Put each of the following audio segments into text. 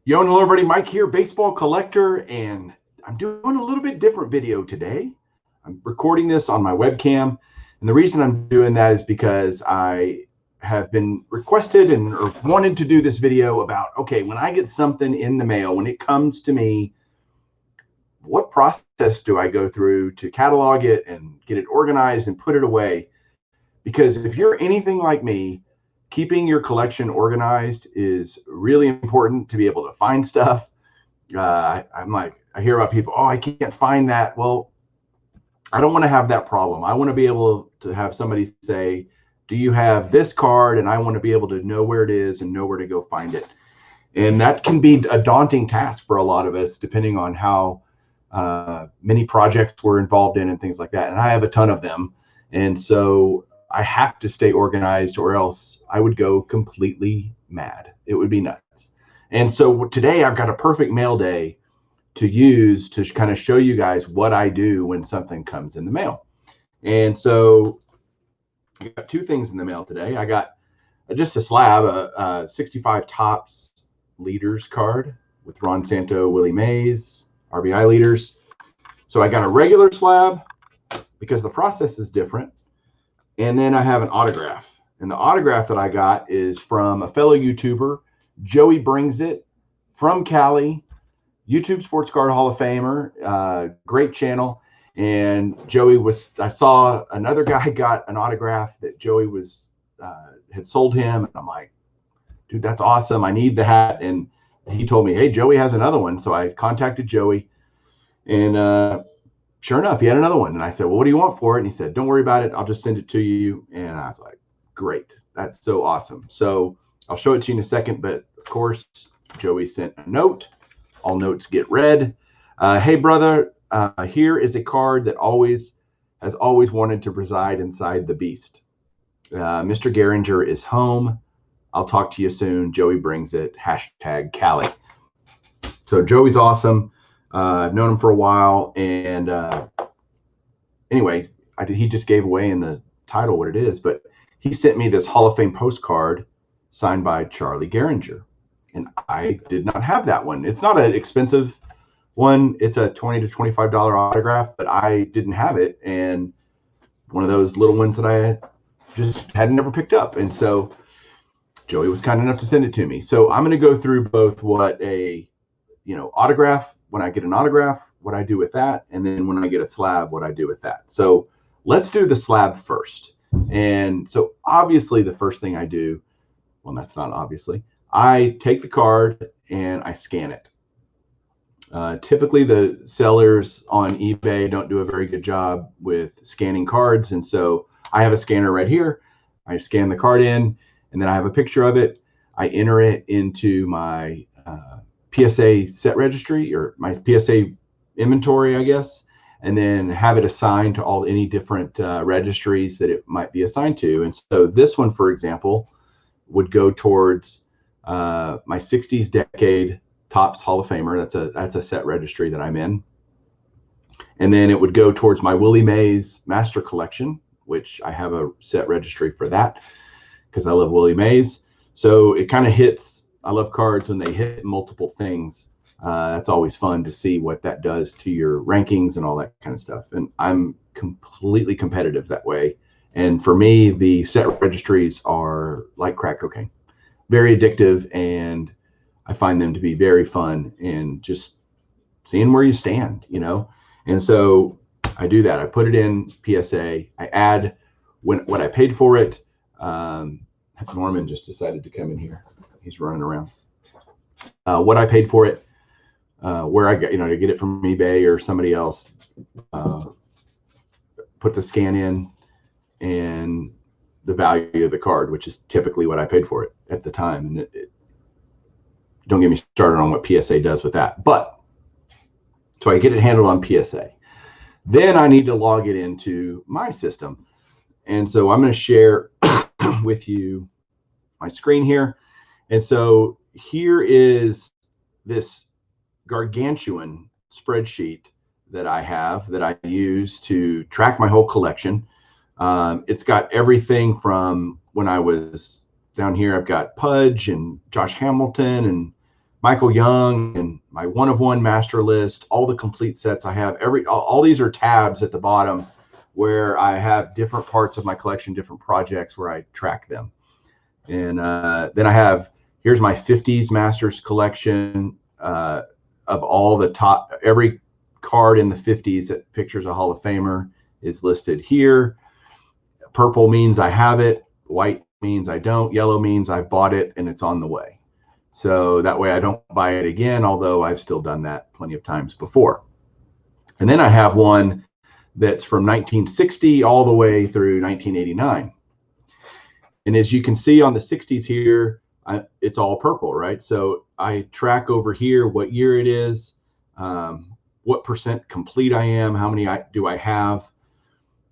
Yo, and hello everybody, Mike here, baseball collector, and I'm doing a little bit different video today. I'm recording this on my webcam, and the reason I'm doing that is because I have been requested or wanted to do this video about, okay, when I get something in the mail, when it comes to me, what process do I go through to catalog it and get it organized and put it away? Because if you're anything like me, keeping your collection organized is really important to be able to find stuff. I'm like, I hear about people, oh, I can't find that. Well, I don't want to have that problem. I want to be able to have somebody say, do you have this card? And I want to be able to know where it is and know where to go find it. And that can be a daunting task for a lot of us, depending on how many projects we're involved in and things like that. And I have a ton of them. And so I have to stay organized or else I would go completely mad. It would be nuts. And so today I've got a perfect mail day to use to kind of show you guys what I do when something comes in the mail. And so I got two things in the mail today. I got just a slab, a 65 Topps leaders card with Ron Santo, Willie Mays, RBI leaders. So I got a regular slab because the process is different. And then I have an autograph. And the autograph that I got is from a fellow YouTuber, Joey Brings It, from Cali, YouTube Sports Card Hall of Famer, great channel. And Joey I saw another guy got an autograph that Joey had sold him. And I'm like, dude, that's awesome. I need that. And he told me, hey, Joey has another one. So I contacted Joey, and sure enough, he had another one. And I said, well, what do you want for it? And he said, don't worry about it. I'll just send it to you. And I was like, great. That's so awesome. So I'll show it to you in a second. But of course, Joey sent a note. All notes get read. Hey, brother, here is a card that has always wanted to reside inside the beast. Mr. Gehringer is home. I'll talk to you soon. Joey Brings It. #Cali. So Joey's awesome. I've known him for a while, and anyway, he just gave away in the title what it is, but he sent me this Hall of Fame postcard signed by Charlie Gehringer, and I did not have that one. It's not an expensive one. It's a $20 to $25 autograph, but I didn't have it, and one of those little ones that I just had never picked up, and so Joey was kind enough to send it to me. So I'm going to go through both what a autograph, when I get an autograph, what I do with that, and then when I get a slab, what I do with that. So let's do the slab first. And so obviously the first thing I do, well, that's not obviously, I take the card and I scan it. Typically the sellers on eBay don't do a very good job with scanning cards. And so I have a scanner right here. I scan the card in, and then I have a picture of it. I enter it into my PSA set registry, or my PSA inventory, I guess, and then have it assigned to any different registries that it might be assigned to. And so this one, for example, would go towards my 60s decade Topps Hall of Famer. That's a set registry that I'm in. And then it would go towards my Willie Mays Master Collection, which I have a set registry for that because I love Willie Mays. So it kind of hits. I love cards when they hit multiple things. That's always fun to see what that does to your rankings and all that kind of stuff. And I'm completely competitive that way. And for me, the set registries are like crack cocaine, very addictive. And I find them to be very fun and just seeing where you stand, And so I do that. I put it in PSA. I add what I paid for it. Norman just decided to come in here. He's running around. What I paid for it, where I got, to get it from eBay or somebody else, put the scan in, and the value of the card, which is typically what I paid for it at the time. And don't get me started on what PSA does with that. But so I get it handled on PSA. Then I need to log it into my system. And so I'm going to share with you my screen here. And so here is this gargantuan spreadsheet that I have that I use to track my whole collection. It's got everything from when I was down here. I've got Pudge and Josh Hamilton and Michael Young and my 1 of 1 master list, all the complete sets I have. All these are tabs at the bottom where I have different parts of my collection, different projects where I track them. And then I have, here's my 50s Masters collection of all the top, every card in the 50s that pictures a Hall of Famer is listed here. Purple means I have it. White means I don't. Yellow means I've bought it and it's on the way. So that way I don't buy it again, although I've still done that plenty of times before. And then I have one that's from 1960 all the way through 1989. And as you can see on the 60s here, it's all purple, right? So I track over here what year it is, what percent complete I am, how many do I have.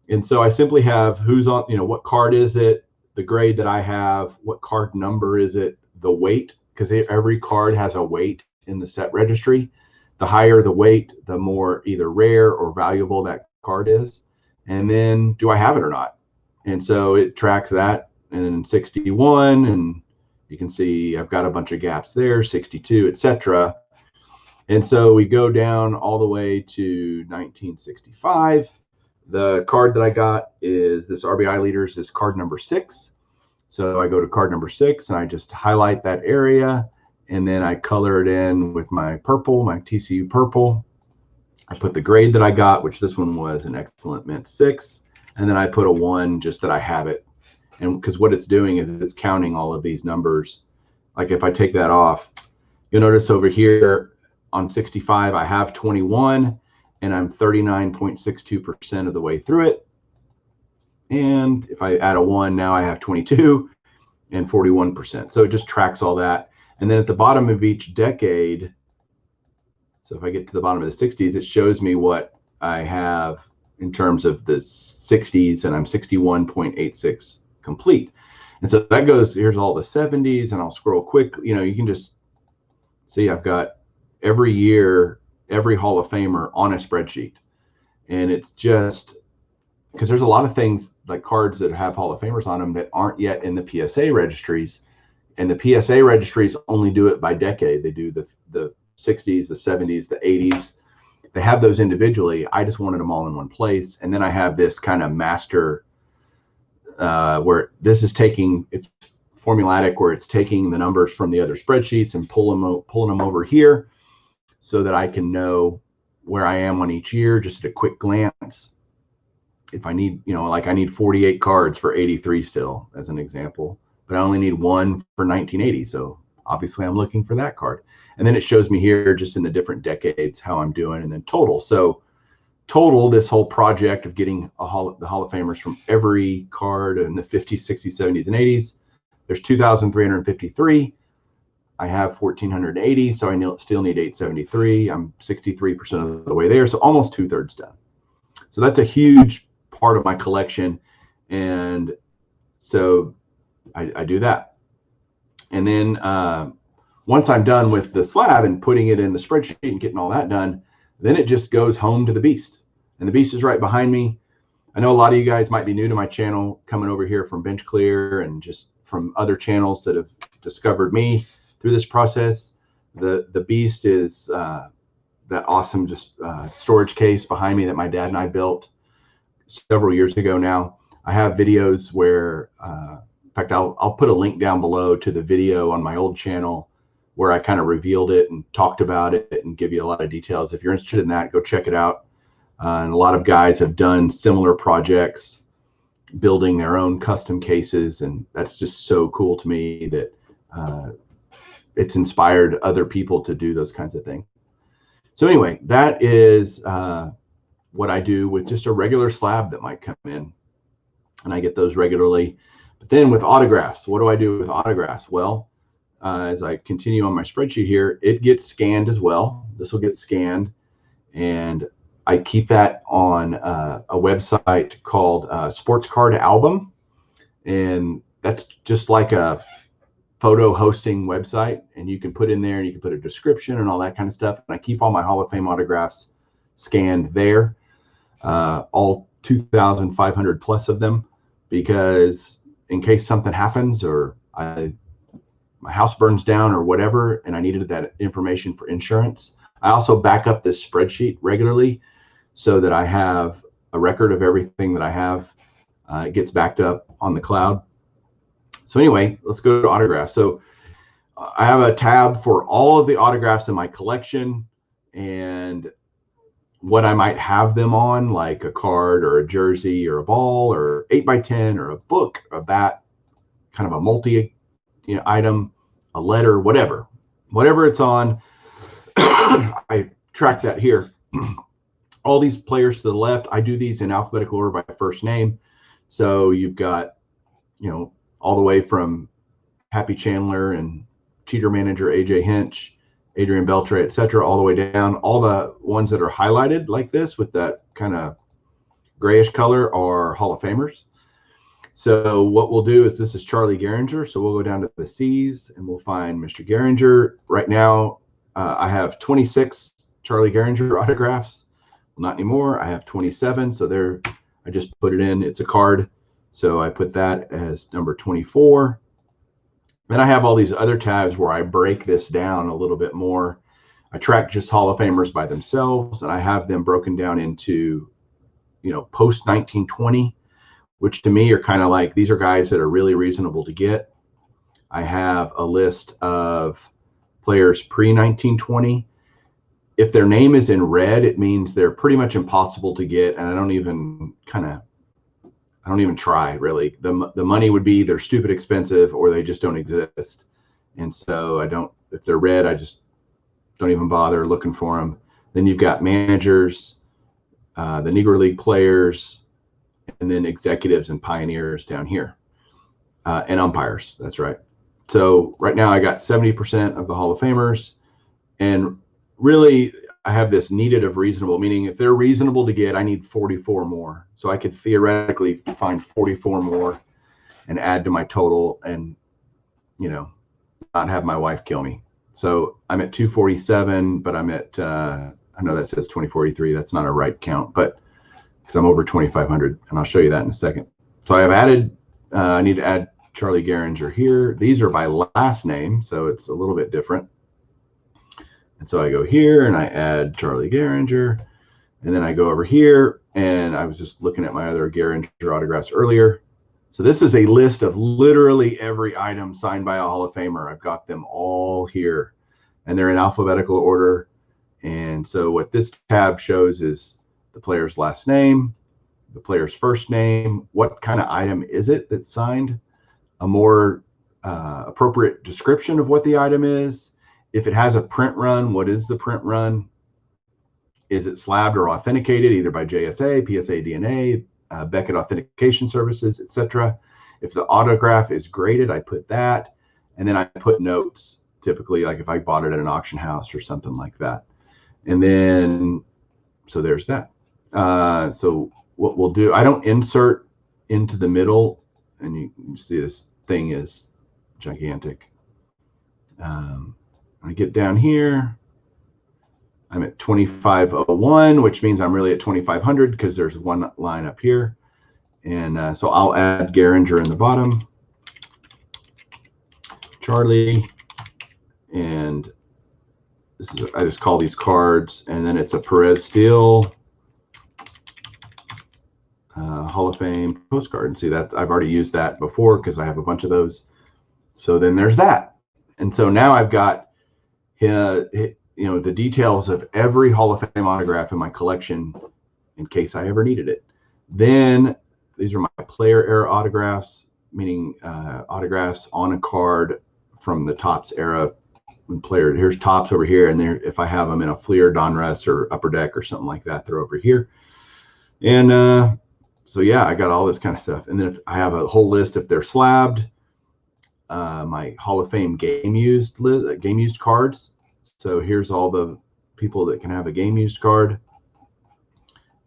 And so I simply have who's on, what card is it, the grade that I have, what card number is it, the weight, because every card has a weight in the set registry. The higher the weight, the more either rare or valuable that card is. And then do I have it or not? And so it tracks that. And then 61, and you can see I've got a bunch of gaps there, 62, etc. And so we go down all the way to 1965. The card that I got is this RBI Leaders is card number 6. So I go to card number 6 and I just highlight that area and then I color it in with my purple, my TCU purple. I put the grade that I got, which this one was an excellent mint 6. And then I put a 1 just that I have it. And because what it's doing is it's counting all of these numbers. Like if I take that off, you'll notice over here on 65, I have 21 and I'm 39.62% of the way through it. And if I add a 1, now I have 22 and 41%. So it just tracks all that. And then at the bottom of each decade, so if I get to the bottom of the 60s, it shows me what I have in terms of the 60s, and I'm 61.86 complete. And so that goes, here's all the 70s, and I'll scroll quick. You can just see I've got every year, every Hall of Famer on a spreadsheet. And it's just because there's a lot of things like cards that have Hall of Famers on them that aren't yet in the PSA registries. And the PSA registries only do it by decade. They do the 60s, the 70s, the 80s. They have those individually. I just wanted them all in one place. And then I have this kind of master where this is it's formulatic, where it's taking the numbers from the other spreadsheets and pulling them over here so that I can know where I am on each year just at a quick glance. If I need, like I need 48 cards for 83 still, as an example, but I only need 1 for 1980. So obviously I'm looking for that card. And then it shows me here just in the different decades how I'm doing, and then total. So total, this whole project of getting the Hall of Famers from every card in the 50s, 60s, 70s, and 80s, there's 2,353. I have 1,480, so I still need 873. I'm 63% of the way there, so almost 2/3 done. So that's a huge part of my collection, and so I do that. And then once I'm done with the slab and putting it in the spreadsheet and getting all that done, then it just goes home to the beast. And the beast is right behind me. I know a lot of you guys might be new to my channel, coming over here from Bench Clear and just from other channels that have discovered me through this process. The beast is that awesome storage case behind me that my dad and I built several years ago now. I have videos where, in fact, I'll put a link down below to the video on my old channel where I kind of revealed it and talked about it and give you a lot of details. If you're interested in that, go check it out. And a lot of guys have done similar projects, building their own custom cases. And that's just so cool to me that it's inspired other people to do those kinds of things. So anyway, that is what I do with just a regular slab that might come in. And I get those regularly. But then with autographs, what do I do with autographs? Well, as I continue on my spreadsheet here, it gets scanned as well. This will get scanned, and I keep that on a website called Sports Card Album, and that's just like a photo hosting website, and you can put in there and you can put a description and all that kind of stuff. And I keep all my Hall of Fame autographs scanned there, all 2,500 plus of them, because in case something happens or my house burns down or whatever, and I needed that information for insurance. I also back up this spreadsheet regularly so that I have a record of everything that I have. It gets backed up on the cloud. So anyway, let's go to autographs. So I have a tab for all of the autographs in my collection and what I might have them on, like a card or a jersey or a ball or 8x10 or a book, a bat, kind of a multi item, a letter, whatever it's on. I track that here. All these players to the left, I do these in alphabetical order by first name. So you've got, all the way from Happy Chandler and Cheater Manager AJ Hinch, Adrian Beltre, etc., all the way down. All the ones that are highlighted like this with that kind of grayish color are Hall of Famers. So what we'll do is, this is Charlie Gehringer, so we'll go down to the C's and we'll find Mr. Gehringer. Right now, I have 26 Charlie Gehringer autographs. Well, not anymore. I have 27. So there, I just put it in. It's a card. So I put that as number 24. Then I have all these other tabs where I break this down a little bit more. I track just Hall of Famers by themselves, and I have them broken down into, post 1920, which to me are kind of like, these are guys that are really reasonable to get. I have a list of players pre-1920. If their name is in red, it means they're pretty much impossible to get, and I don't even try, really. The money would be they're stupid expensive or they just don't exist. And so if they're red, I just don't even bother looking for them. Then you've got managers, the Negro League players, and then executives and pioneers down here, and umpires. That's right. So right now I got 70% of the Hall of Famers, and really I have this needed of reasonable, meaning if they're reasonable to get, I need 44 more. So I could theoretically find 44 more and add to my total and, not have my wife kill me. So I'm at 247, but I'm at, I know that says 2043. That's not a right count, but because I'm over 2,500, and I'll show you that in a second. So I have added, I need to add Charlie Gehringer here. These are by last name, so it's a little bit different. And so I go here and I add Charlie Gehringer, and then I go over here, and I was just looking at my other Gehringer autographs earlier. So this is a list of literally every item signed by a Hall of Famer. I've got them all here, and they're in alphabetical order. And so what this tab shows is the player's last name, the player's first name, what kind of item is it that's signed, a more appropriate description of what the item is. If it has a print run, what is the print run? Is it slabbed or authenticated either by JSA, PSA DNA, Beckett Authentication Services, etc.? If the autograph is graded, I put that. And then I put notes, typically like if I bought it at an auction house or something like that. And then, so there's that. So what we'll do, I don't insert into the middle, and you can see this thing is gigantic. I get down here, I'm at 2501, which means I'm really at 2500 because there's one line up here. And so I'll add Gehringer in the bottom, Charlie, and this is, I just call these cards, and then it's a Perez Steel Hall of Fame postcard. And see that I've already used that before because I have a bunch of those. So then there's that. And so now I've got the details of every Hall of Fame autograph in my collection in case I ever needed it. Then these are my player era autographs, meaning autographs on a card from the Topps era. When player, here's Topps over here, and there, if I have them in a Fleer, Donruss, or Upper Deck or something like that, they're over here. And so yeah, I got all this kind of stuff. And then if I have a whole list if they're slabbed, my Hall of Fame game used cards. So here's all the people that can have a game used card.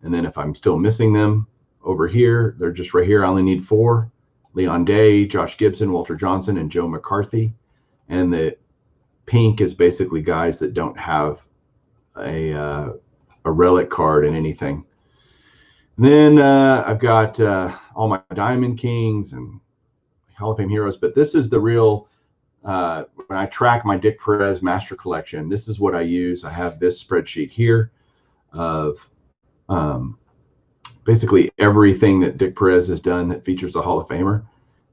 And then if I'm still missing them over here, they're just right here. I only need 4: Leon Day, Josh Gibson, Walter Johnson, and Joe McCarthy. And the pink is basically guys that don't have a relic card in anything. And then I've got all my Diamond Kings and Hall of Fame heroes, but this is the real when I track my Dick Perez master collection, this is what I use. I have this spreadsheet here of basically everything that Dick Perez has done that features a Hall of Famer.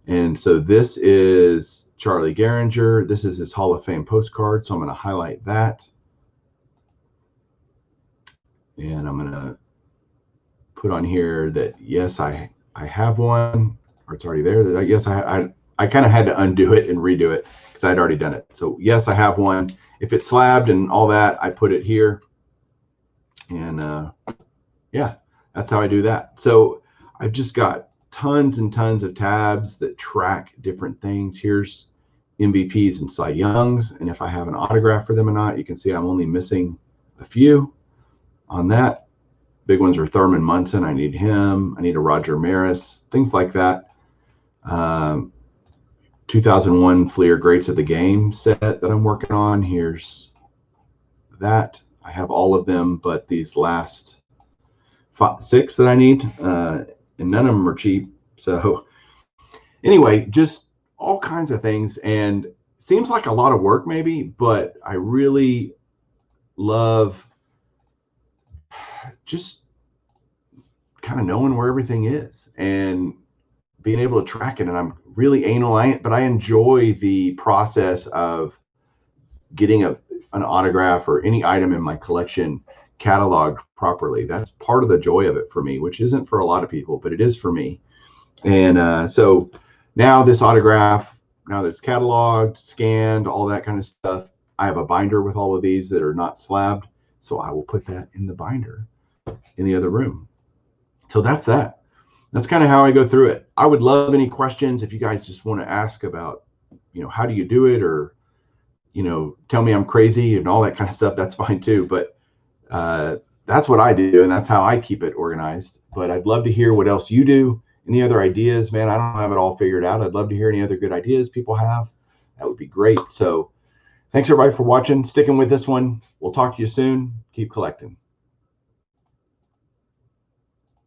And so this is Charlie Gehringer. This is his Hall of Fame postcard. So I'm going to highlight that. And I'm going to put on here that, yes, I have one, or it's already there. That yes, I kind of had to undo it and redo it because I'd already done it. So yes, I have one. If it's slabbed and all that, I put it here. And yeah, that's how I do that. So I've just got tons and tons of tabs that track different things. Here's MVPs and Cy Youngs, and if I have an autograph for them or not, you can see I'm only missing a few on that. Big ones are Thurman Munson. I need him. I need a Roger Maris, things like that. 2001 Fleer Greats of the Game set that I'm working on. Here's that. I have all of them, but these last 6 that I need, and none of them are cheap. So anyway, just all kinds of things, and seems like a lot of work maybe, but I really love just kind of knowing where everything is and being able to track it. And I'm really anal, but I enjoy the process of getting an autograph or any item in my collection cataloged properly. That's part of the joy of it for me, which isn't for a lot of people, but it is for me. And so now this autograph, now that it's cataloged, scanned, all that kind of stuff, I have a binder with all of these that are not slabbed. So I will put that in the binder in the other room. So that's that. That's kind of how I go through it. I would love any questions if you guys just want to ask about, how do you do it, or, tell me I'm crazy and all that kind of stuff. That's fine too. But that's what I do, and that's how I keep it organized. But I'd love to hear what else you do. Any other ideas, man? I don't have it all figured out. I'd love to hear any other good ideas people have. That would be great. So thanks everybody for watching, sticking with this one. We'll talk to you soon. Keep collecting.